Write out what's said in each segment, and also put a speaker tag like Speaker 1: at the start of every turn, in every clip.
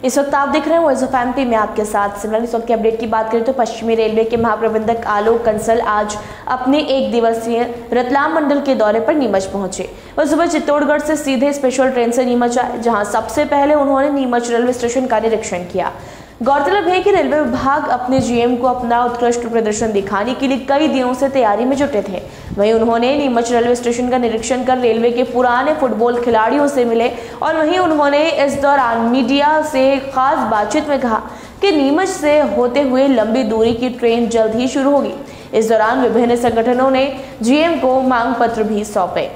Speaker 1: इस वक्त आप देख रहे हैं वॉइस ऑफ एमपी में आपके साथ सिमरन। इस वक्त की अपडेट की बात करें तो पश्चिमी रेलवे के महाप्रबंधक आलोक कंसल आज अपने एक दिवसीय रतलाम मंडल के दौरे पर नीमच पहुंचे। वह सुबह चित्तौड़गढ़ से सीधे स्पेशल ट्रेन से नीमच आए, जहां सबसे पहले उन्होंने नीमच रेलवे स्टेशन का निरीक्षण किया। गौरतलब है कि रेलवे विभाग अपने जीएम को अपना उत्कृष्ट प्रदर्शन दिखाने के लिए कई दिनों से तैयारी में जुटे थे। वहीं उन्होंने नीमच रेलवे स्टेशन का निरीक्षण कर रेलवे के पुराने फुटबॉल खिलाड़ियों से मिले और वहीं उन्होंने इस दौरान मीडिया से खास बातचीत में कहा कि नीमच से होते हुए लंबी दूरी की ट्रेन जल्द ही शुरू होगी। इस दौरान विभिन्न संगठनों ने जीएम को मांग पत्र भी सौंपे।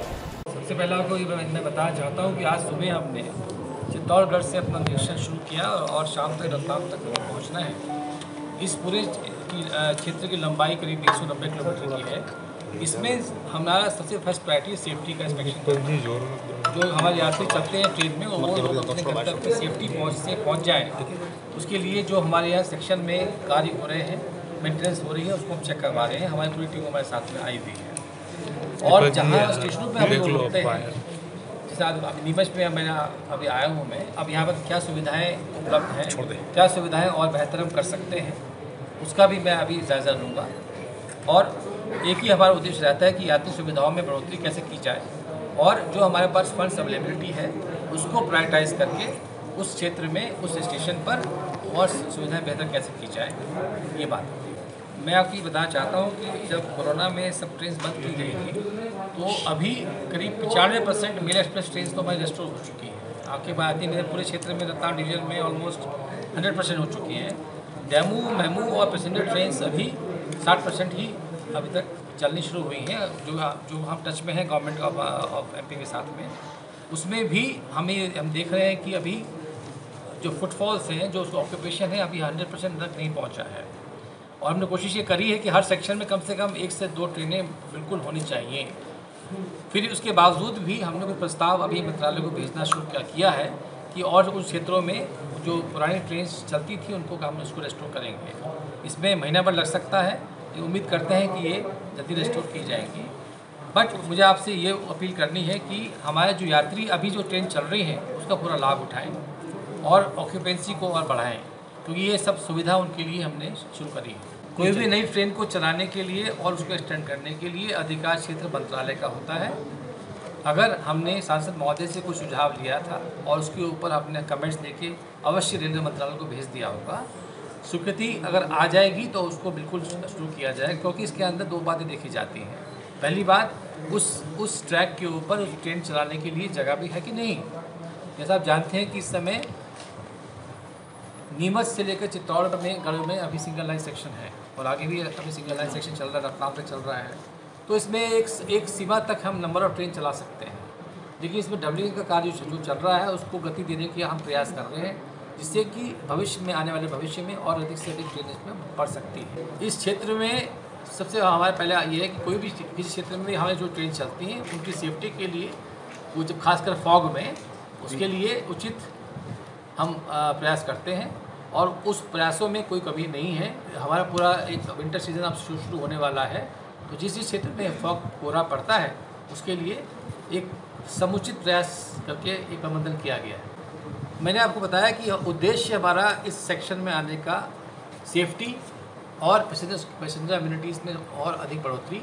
Speaker 2: सबसे पहले आपको मैं बताना चाहता हूँ कि आज सुबह हमने चित्तौड़गढ़ से अपना निरीक्षण शुरू किया और शाम तक रतलाम तक पहुँचना है। इस पूरे क्षेत्र की लंबाई करीब 190 किलोमीटर की है। इसमें हमारा सबसे फर्स्ट प्रायोरिटी सेफ्टी का इंस्पेक्शन। जो हमारे यात्री चलते हैं ट्रेन में वो अपने गंतव्य पर सेफ्टी पहुँच जाए, उसके लिए जो हमारे यहाँ सेक्शन में कार्य हो रहे हैं, मेंटेनेंस हो रही है, उसको हम चेक करवा रहे हैं। हमारी पूरी टीम हमारे साथ में आई हुई है और जहाँ स्टेशनों पर हम लोग होते हैं, अभी नीमच में मैंने अभी आया हूँ मैं, अब यहाँ पर क्या सुविधाएं उपलब्ध हैं, क्या सुविधाएं और बेहतर हम कर सकते हैं, उसका भी मैं अभी जायज़ा लूँगा। और एक ही हमारा उद्देश्य रहता है कि यात्री सुविधाओं में बढ़ोतरी कैसे की जाए और जो हमारे पास फंड्स अवेलेबिलिटी है उसको प्रायोरिटाइज करके उस क्षेत्र में उस स्टेशन पर और सुविधाएँ बेहतर कैसे की जाए, ये बात। मैं आपको बताना चाहता हूँ कि जब कोरोना में सब ट्रेन बंद की गई थी तो अभी करीब 95% मेल एक्सप्रेस ट्रेन तो हमारी रेस्टोर हो चुकी है। आपके बात मेरे पूरे क्षेत्र में रतलाम डिवीजन में ऑलमोस्ट 100% हो चुकी है। डेमू मेमू और पैसेंजर ट्रेन अभी 60% ही अभी तक चलनी शुरू हुई हैं। जो हम टच में हैं गवर्नमेंट ऑफ एमपी के साथ में, उसमें भी हम देख रहे हैं कि अभी जो फुटफॉल्स हैं, जो ऑक्यूपेशन है, अभी 100% तक नहीं पहुँचा है। और हमने कोशिश ये करी है कि हर सेक्शन में कम से कम 1 से 2 ट्रेनें बिल्कुल होनी चाहिए। फिर उसके बावजूद भी हमने कोई प्रस्ताव अभी मंत्रालय को भेजना शुरू किया है कि और उन क्षेत्रों में जो पुरानी ट्रेन चलती थी उनको हम उसको रेस्टोर करेंगे। इसमें महीना भर लग सकता है, ये उम्मीद करते हैं कि ये जल्दी रेस्टोर की जाएंगी। बट मुझे आपसे ये अपील करनी है कि हमारे जो यात्री अभी जो ट्रेन चल रही हैं उसका पूरा लाभ उठाएँ और ऑक्यूपेंसी को और बढ़ाएँ, क्योंकि ये सब सुविधा उनके लिए हमने शुरू करी है। कोई भी नई ट्रेन को चलाने के लिए और उसको एक्सटेंड करने के लिए अधिकार क्षेत्र मंत्रालय का होता है। अगर हमने सांसद महोदय से कुछ सुझाव लिया था और उसके ऊपर अपने कमेंट्स देके अवश्य रेलवे मंत्रालय को भेज दिया होगा। स्वीकृति अगर आ जाएगी तो उसको बिल्कुल शुरू किया जाए, क्योंकि इसके अंदर 2 बातें देखी जाती हैं। पहली बात, उस ट्रैक के ऊपर उस ट्रेन चलाने के लिए जगह भी है कि नहीं। जैसा आप जानते हैं कि इस समय नीमच से लेकर चित्तौड़गढ़ में गढ़ में अभी सिंगल लाइन सेक्शन है और आगे भी अभी सिंगल लाइन सेक्शन चल रहा है, रतलाम तक चल रहा है। तो इसमें एक सीमा तक हम नंबर ऑफ ट्रेन चला सकते हैं, लेकिन इसमें डबलिंग का कार्य जो चल रहा है उसको गति देने के हम प्रयास कर रहे हैं, जिससे कि भविष्य में आने वाले भविष्य में और अधिक से अधिक ट्रेन इसमें बढ़ सकती है। इस क्षेत्र में सबसे हमारे पहले ये है कि कोई भी किसी क्षेत्र में हमारे जो ट्रेन चलती हैं उनकी सेफ्टी के लिए, वो जब खासकर फॉग में, उसके लिए उचित हम प्रयास करते हैं और उस प्रयासों में कोई कमी नहीं है। हमारा पूरा एक विंटर सीजन अब शुरू होने वाला है, तो जिस क्षेत्र में फॉग कोहरा पड़ता है उसके लिए एक समुचित प्रयास करके एक प्रबंधन किया गया है। मैंने आपको बताया कि उद्देश्य हमारा इस सेक्शन में आने का सेफ्टी और पैसेंजर अम्यूनिटीज़ में और अधिक बढ़ोतरी,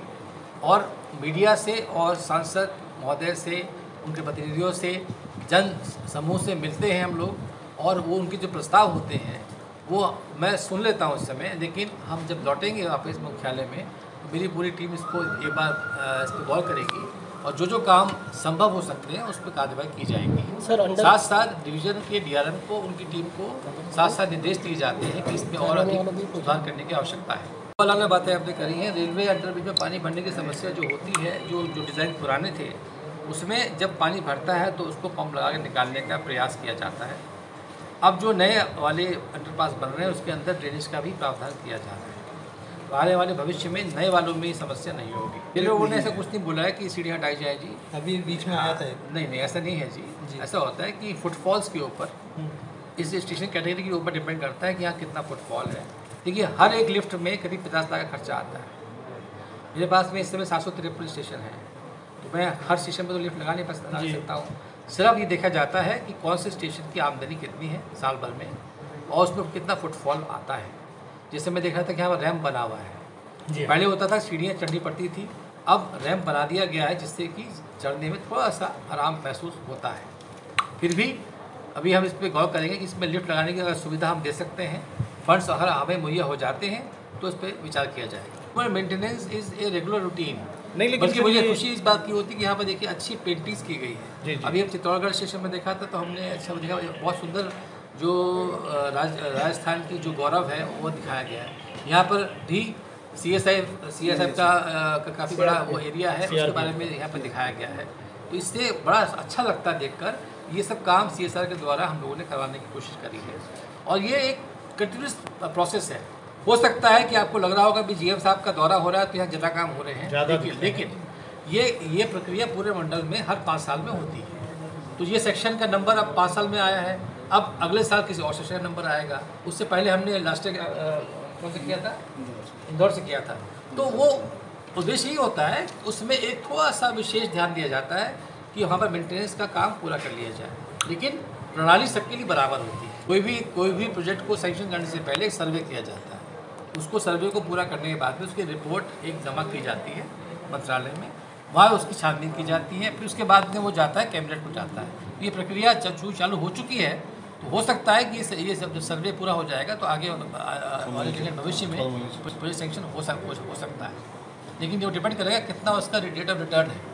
Speaker 2: और मीडिया से और सांसद महोदय से, उनके प्रतिनिधियों से, जन समूह से मिलते हैं हम लोग और वो उनके जो प्रस्ताव होते हैं वो मैं सुन लेता हूँ इस समय। लेकिन हम जब लौटेंगे वापस मुख्यालय में तो मेरी पूरी टीम इसको एक बार इस पर गौर करेगी और जो काम संभव हो सकते हैं उस पर कार्रवाई की जाएगी। साथ साथ डिवीज़न के डीआरएम को, उनकी टीम को साथ साथ निर्देश दिए जाते हैं कि इसमें और अधिक सुधार करने की आवश्यकता है। अलग बातें आपने करी हैं। रेलवे अंडरब्रिज में पानी भरने की समस्या जो होती है, जो डिज़ाइन पुराने थे उसमें जब पानी भरता है तो उसको पंप लगा के निकालने का प्रयास किया जाता है। अब जो नए वाले अंडरपास बन रहे हैं उसके अंदर ड्रेनेज का भी प्रावधान किया जा रहा है, तो आने वाले भविष्य में नए वालों में ये समस्या नहीं होगी। ये लोगों ने ऐसा कुछ नहीं बोला है कि सीढ़ियाँ हटाई जाएगी।
Speaker 3: अभी बीच में आया था
Speaker 2: नहीं, ऐसा नहीं है जी। ऐसा होता है कि फुटफॉल्स के ऊपर, इस स्टेशन कैटेगरी के ऊपर डिपेंड करता है कि यहाँ कितना फुटफॉल है। देखिए, हर एक लिफ्ट में करीब 50 लाख का खर्चा आता है। मेरे पास में इस समय 753 स्टेशन है, तो मैं हर स्टेशन पर तो लिफ्ट लगा नहीं सकता हूँ। सिर्फ ये देखा जाता है कि कौन से स्टेशन की आमदनी कितनी है साल भर में और उसमें कितना फुटफॉल आता है। जैसे मैं देख रहा था कि यहाँ पर रैम्प बना हुआ है, पहले होता था सीढ़ियाँ चढ़नी पड़ती थी, अब रैम्प बना दिया गया है जिससे कि चढ़ने में थोड़ा सा आराम महसूस होता है। फिर भी अभी हम इस पर गौर करेंगे कि इसमें लिफ्ट लगाने की अगर सुविधा हम दे सकते हैं, फंड्स अगर हमें मुहैया हो जाते हैं तो इस पर विचार किया जाएगा। Maintenance is a regular routine नहीं, लेकिन बल्कि मुझे खुशी इस बात की होती है कि यहाँ पर देखिए अच्छी पेंटिंग्स की गई है। अभी हम चित्तौड़गढ़ स्टेशन में देखा था तो हमने अच्छा देखा, बहुत सुंदर जो राजस्थान की जो गौरव है वो दिखाया गया है। यहाँ पर भी CSI का काफ़ी बड़ा वो एरिया है, उसके बारे में यहाँ पर दिखाया गया है। तो इससे बड़ा अच्छा लगता है देखकर। ये सब काम CSR के द्वारा हम लोगों ने करवाने की कोशिश करी है और ये एक कंटिन्यूस प्रोसेस है। हो सकता है कि आपको लग रहा होगा कि GM साहब का दौरा हो रहा है तो यहाँ ज़्यादा काम हो रहे हैं, लेकिन ये प्रक्रिया पूरे मंडल में हर 5 साल में होती है। तो ये सेक्शन का नंबर अब 5 साल में आया है, अब अगले साल किसी और सेक्शन का नंबर आएगा। उससे पहले हमने लास्ट कौन से किया था, इंदौर से किया था। तो वो उद्देश्य ही होता है, उसमें एक थोड़ा सा विशेष ध्यान दिया जाता है कि वहाँ पर मेंटेनेंस का काम पूरा कर लिया जाए, लेकिन प्रणाली सबके लिए बराबर होती है। कोई भी प्रोजेक्ट को सैंक्शन करने से पहले एक सर्वे किया जाता है, उसको सर्वे को पूरा करने के बाद में उसकी रिपोर्ट एक जमा की जाती है मंत्रालय में, वहाँ उसकी छानबीन की जाती है, फिर उसके बाद में वो जाता है कैबिनेट को जाता है। ये प्रक्रिया चालू हो चुकी है। तो हो सकता है कि ये सब जब सर्वे पूरा हो जाएगा तो आगे वाले भविष्य में प्रोजेक्ट सैंक्शन हो सकता है, लेकिन जो डिपेंड करेगा कितना उसका रेट ऑफ रिटर्न है।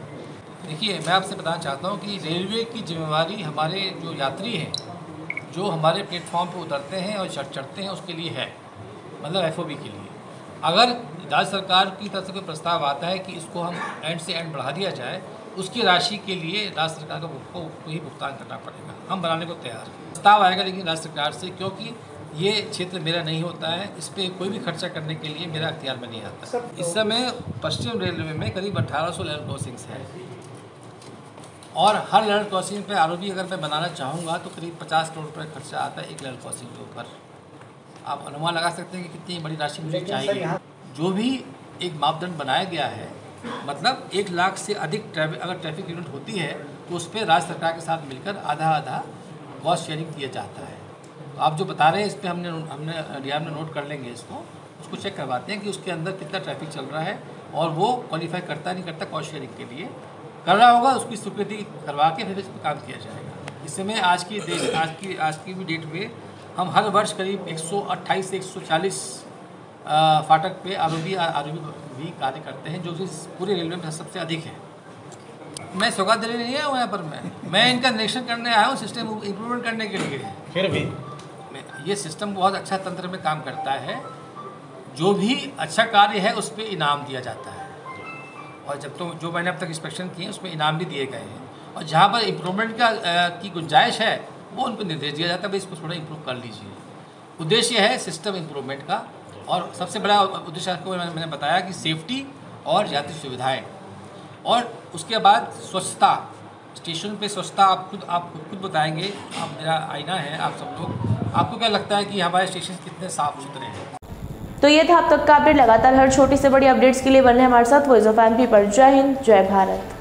Speaker 2: देखिए, मैं आपसे बताना चाहता हूँ कि रेलवे की जिम्मेवारी हमारे जो यात्री हैं, जो हमारे प्लेटफॉर्म पर उतरते हैं और चढ़ते हैं, उसके लिए है, मतलब FOB के लिए। अगर राज्य सरकार की तरफ से कोई प्रस्ताव आता है कि इसको हम एंड से एंड बढ़ा दिया जाए, उसकी राशि के लिए राज्य सरकार को ही भुगतान करना पड़ेगा। हम बनाने को तैयार हैं। प्रस्ताव आएगा लेकिन राज्य सरकार से, क्योंकि ये क्षेत्र मेरा नहीं होता है, इस पर कोई भी खर्चा करने के लिए मेरा अख्तियार में नहीं आता। इस समय पश्चिम रेलवे में करीब 1800 लेवल क्रॉसिंग्स हैं और हर लेवल क्रॉसिंग पे ROB अगर मैं बनाना चाहूँगा तो करीब 50 करोड़ रुपये खर्चा आता है एक लेवल क्रॉसिंग के ऊपर। आप अनुमान लगा सकते हैं कि कितनी बड़ी राशि मुझे चाहिए। जो भी एक मापदंड बनाया गया है, मतलब 1 लाख से अधिक अगर ट्रैफिक यूनिट होती है तो उस पर राज्य सरकार के साथ मिलकर आधा कॉस्ट शेयरिंग किया जाता है। तो आप जो बता रहे हैं इस पर हमने DRM में नोट कर लेंगे, उसको चेक करवाते हैं कि उसके अंदर कितना ट्रैफिक चल रहा है और वो क्वालिफाई करता नहीं करता कॉस्ट शेयरिंग के लिए। कर रहा होगा उसकी स्वीकृति करवा के फिर इस पर काम किया जाएगा। इस समय आज की भी डेट में हम हर वर्ष करीब 128 से 140 फाटक पे ROB भी कार्य करते हैं, जो कि पूरे रेलवे में सबसे अधिक है। मैं सौगात देने नहीं आया हूँ यहाँ पर, मैं इनका निरीक्षण करने आया हूँ सिस्टम इम्प्रूवमेंट करने के लिए। फिर भी ये सिस्टम बहुत अच्छा तंत्र में काम करता है। जो भी अच्छा कार्य है उस पर इनाम दिया जाता है और जो मैंने अब तक इंस्पेक्शन किए हैं उसमें इनाम भी दिए गए हैं और जहाँ पर इम्प्रूवमेंट की गुंजाइश है वो उन पर निर्देश दिया जाता है, भाई इसको थोड़ा इम्प्रूव कर लीजिए। उद्देश्य है सिस्टम इम्प्रूवमेंट का और सबसे बड़ा उद्देश्य आपको मैंने बताया कि सेफ्टी और यात्री सुविधाएं और उसके बाद स्वच्छता। स्टेशन पे स्वच्छता आप खुद बताएंगे, आप मेरा आईना है आप सब लोग। आपको क्या लगता है कि हमारे स्टेशन कितने साफ सुथरे हैं?
Speaker 1: तो ये था अब तक का अपडेट। लगातार हर छोटी से बड़ी अपडेट्स के लिए बने हमारे साथ वॉइस ऑफ MP पर। जय हिंद, जय भारत।